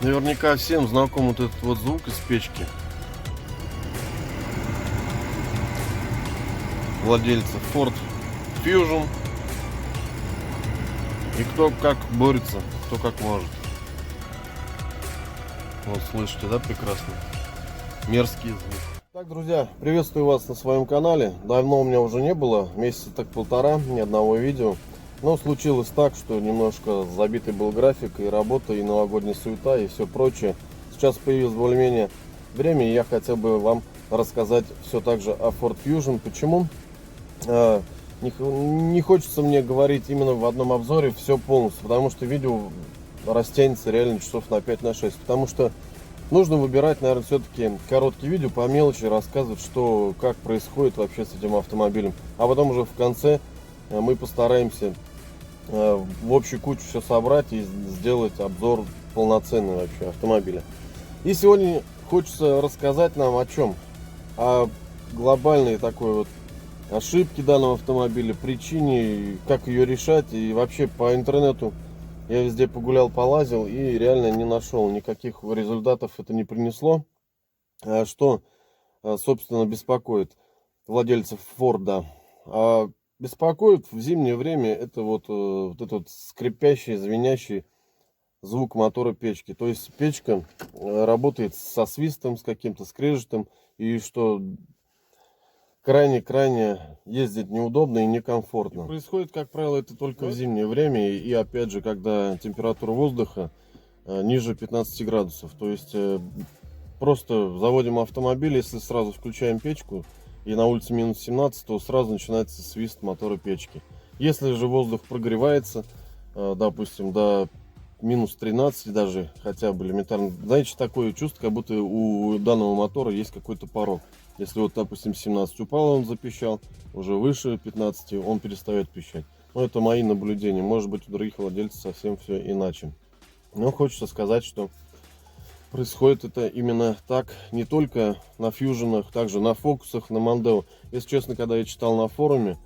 Наверняка всем знаком вот этот вот звук из печки. Владельцев Ford Fusion. И кто как борется, кто как может. Вот слышите, да, прекрасно? Мерзкий звук. Так, друзья, приветствую вас на своем канале. Давно у меня уже не было, месяца так полтора, ни одного видео. Но случилось так, что немножко забитый был график, и работа, и новогодняя суета, и все прочее. Сейчас появилось более-менее время, и я хотел бы вам рассказать все так же о Ford Fusion. Почему? Не хочется мне говорить именно в одном обзоре все полностью, потому что видео растянется реально часов на 5-6. Потому что нужно выбирать, наверное, все-таки короткие видео по мелочи, рассказывать, что, как происходит вообще с этим автомобилем. А потом уже в конце мы постараемся в общую кучу все собрать и сделать обзор полноценный вообще автомобиля. И сегодня хочется рассказать нам о чем? О глобальной такой вот ошибке данного автомобиля, причине, как ее решать. И вообще по интернету я везде погулял, полазил и реально не нашел никаких результатов, это не принесло. Что, собственно, беспокоит владельцев Форда? Беспокоит в зимнее время это вот этот вот скрипящий, звенящий звук мотора печки. То есть печка работает со свистом, с каким-то скрежетом, и что крайне ездить неудобно и некомфортно. И происходит, как правило, это только в зимнее время, и опять же, когда температура воздуха ниже 15 градусов. То есть просто заводим автомобиль, если сразу включаем печку, и на улице минус 17, то сразу начинается свист мотора печки. Если же воздух прогревается, допустим, до минус 13 даже, хотя бы элементарно, знаете, такое чувство, как будто у данного мотора есть какой-то порог. Если вот, допустим, 17 упал, он запищал, уже выше 15 он перестает пищать. Но это мои наблюдения. Может быть, у других владельцев совсем все иначе. Но хочется сказать, что происходит это именно так не только на фьюженах, также на фокусах, на Мондео. Если честно, когда я читал на форуме,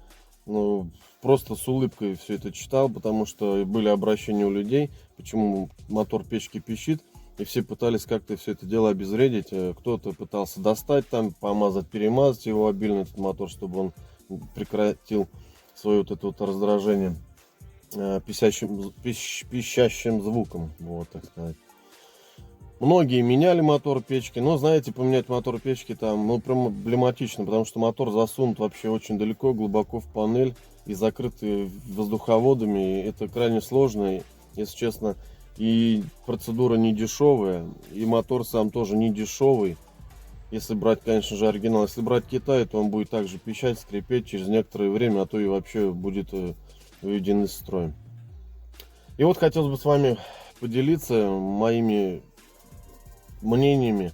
ну, просто с улыбкой все это читал, потому что были обращения у людей, почему мотор печки пищит. И все пытались как-то все это дело обезвредить. Кто-то пытался достать там, помазать, перемазать его обильно, этот мотор, чтобы он прекратил свое вот это вот раздражение пищащим звуком, вот так сказать. Многие меняли мотор печки, но, знаете, поменять мотор печки там, ну, проблематично, потому что мотор засунут вообще очень далеко, глубоко в панель и закрытый воздуховодами. Это крайне сложно, если честно. И процедура не дешевая, и мотор сам тоже не дешевый. Если брать, конечно же, оригинал. Если брать Китай, то он будет также пищать, скрипеть через некоторое время, а то и вообще будет выведен из строя. И вот хотелось бы с вами поделиться моими мнениями.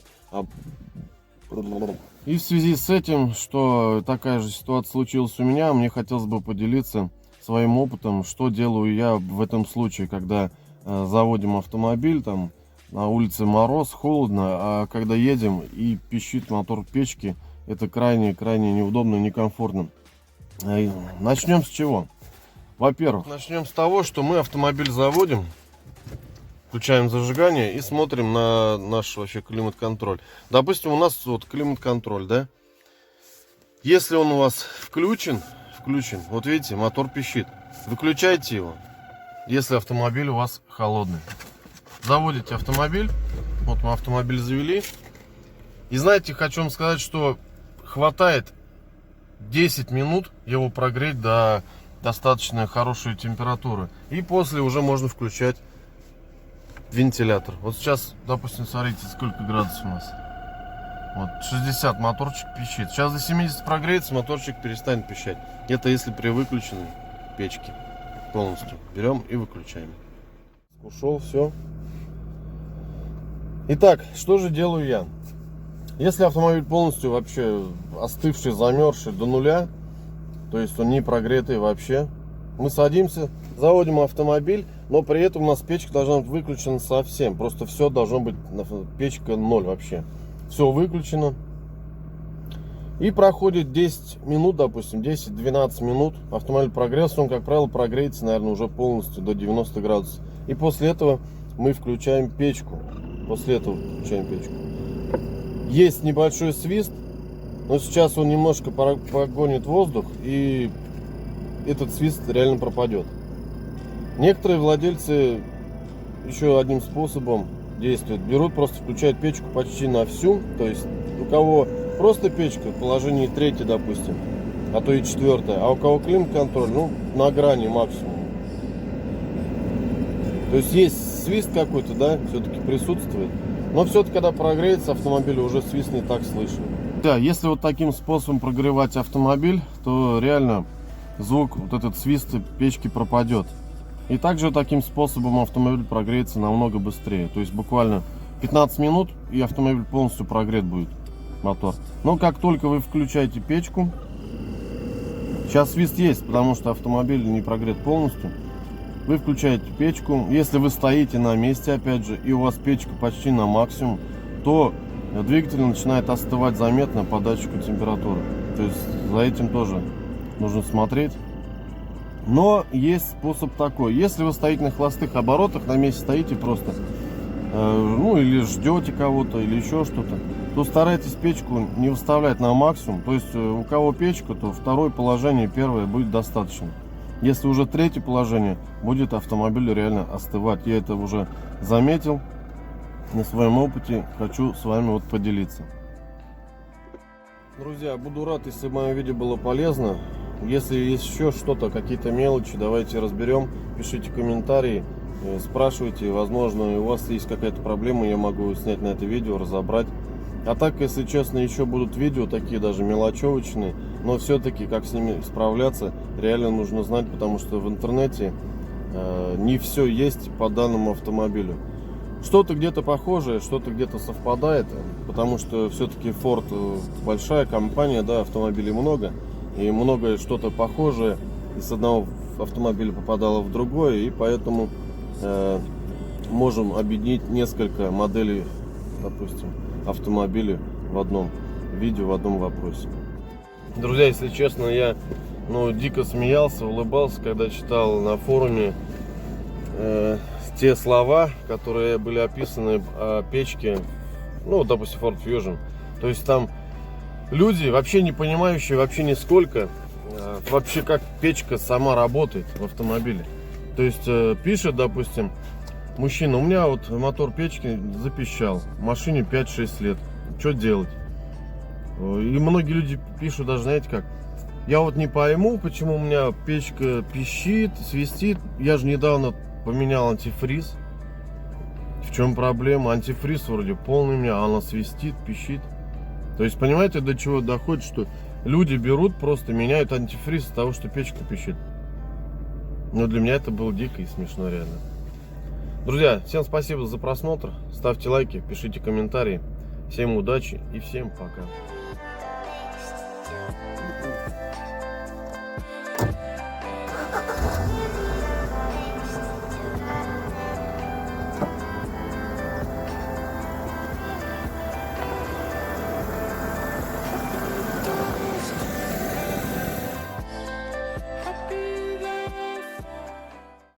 И в связи с этим, что такая же ситуация случилась у меня, мне хотелось бы поделиться своим опытом, что делаю я в этом случае, когда заводим автомобиль, там на улице мороз, холодно, а когда едем и пищит мотор печки, это крайне неудобно и некомфортно. Начнем с чего? Во-первых, начнем с того, что мы автомобиль заводим, включаем зажигание и смотрим на наш вообще климат-контроль. Допустим, у нас вот климат-контроль, да? Если он у вас включен, вот видите, мотор пищит, выключайте его. Если автомобиль у вас холодный, заводите автомобиль. Вот мы автомобиль завели. И знаете, хочу вам сказать, что хватает 10 минут его прогреть до достаточно хорошей температуры. И после уже можно включать вентилятор. Вот сейчас, допустим, смотрите, сколько градусов у нас. Вот 60, моторчик пищит. Сейчас до 70 прогреется, моторчик перестанет пищать. Это если при выключенной печке. Полностью берем и выключаем. Ушел, все. Итак, что же делаю я? Если автомобиль полностью вообще остывший, замерзший до нуля, то есть он не прогретый вообще, мы садимся, заводим автомобиль, но при этом у нас печка должна быть выключена совсем. Просто все должно быть, печка 0 вообще. Все выключено. И проходит 10 минут, допустим, 10-12 минут. Автомобиль прогрелся, он, как правило, прогреется, наверное, уже полностью до 90 градусов. И после этого мы включаем печку. После этого включаем печку. Есть небольшой свист, но сейчас он немножко погонит воздух, и этот свист реально пропадет. Некоторые владельцы еще одним способом действуют. Берут, просто включают печку почти на всю. То есть у кого просто печка в положении 3, допустим, а то и 4, а у кого климат-контроль, ну, на грани максимум. То есть свист какой-то, да, все-таки присутствует. Но все-таки, когда прогреется автомобиль, уже свист не так слышно. Да, если вот таким способом прогревать автомобиль, то реально звук, вот этот свист печки пропадет. И также таким способом автомобиль прогреется намного быстрее. То есть буквально 15 минут, и автомобиль полностью прогрет будет, мотор. Но как только вы включаете печку, сейчас свист есть, потому что автомобиль не прогрет полностью. Вы включаете печку. Если вы стоите на месте, опять же, и у вас печка почти на максимум, то двигатель начинает остывать заметно по датчику температуры. То есть за этим тоже нужно смотреть. Но есть способ такой. Если вы стоите на холостых оборотах, на месте стоите просто, ну или ждете кого-то, или еще что-то, то старайтесь печку не выставлять на максимум. То есть у кого печка, то второе положение, первое будет достаточно. Если уже третье положение, будет автомобиль реально остывать. Я это уже заметил на своем опыте, хочу с вами вот поделиться. Друзья, буду рад, если мое видео было полезно. Если есть еще что-то, какие-то мелочи, давайте разберем. Пишите комментарии, спрашивайте. Возможно, у вас есть какая-то проблема, я могу снять на это видео, разобрать. А так, если честно, еще будут видео такие даже мелочевочные, но все-таки как с ними справляться, реально нужно знать, потому что в интернете не все есть по данному автомобилю. Что-то где-то похожее, что-то где-то совпадает, потому что все-таки Ford большая компания, да, автомобилей много, и многое что-то похожее из одного автомобиля попадало в другое, и поэтому можем объединить несколько моделей, допустим, автомобилей в одном видео, в одном вопросе. Друзья, если честно, я дико смеялся, улыбался, когда читал на форуме те слова, которые были описаны о печке, допустим, Ford Fusion. То есть там люди, вообще не понимающие вообще нисколько, вообще как печка сама работает в автомобиле. То есть пишет, допустим, мужчина: у меня вот мотор печки запищал, машине 5-6 лет, что делать? И многие люди пишут даже, знаете как: я вот не пойму, почему у меня печка пищит, свистит, я же недавно поменял антифриз. В чем проблема? Антифриз вроде полный у меня, а она свистит, пищит. То есть, понимаете, до чего доходит, что люди берут, просто меняют антифриз из-за того, что печка пищит. Но для меня это было дико и смешно, реально. Друзья, всем спасибо за просмотр, ставьте лайки, пишите комментарии. Всем удачи и всем пока.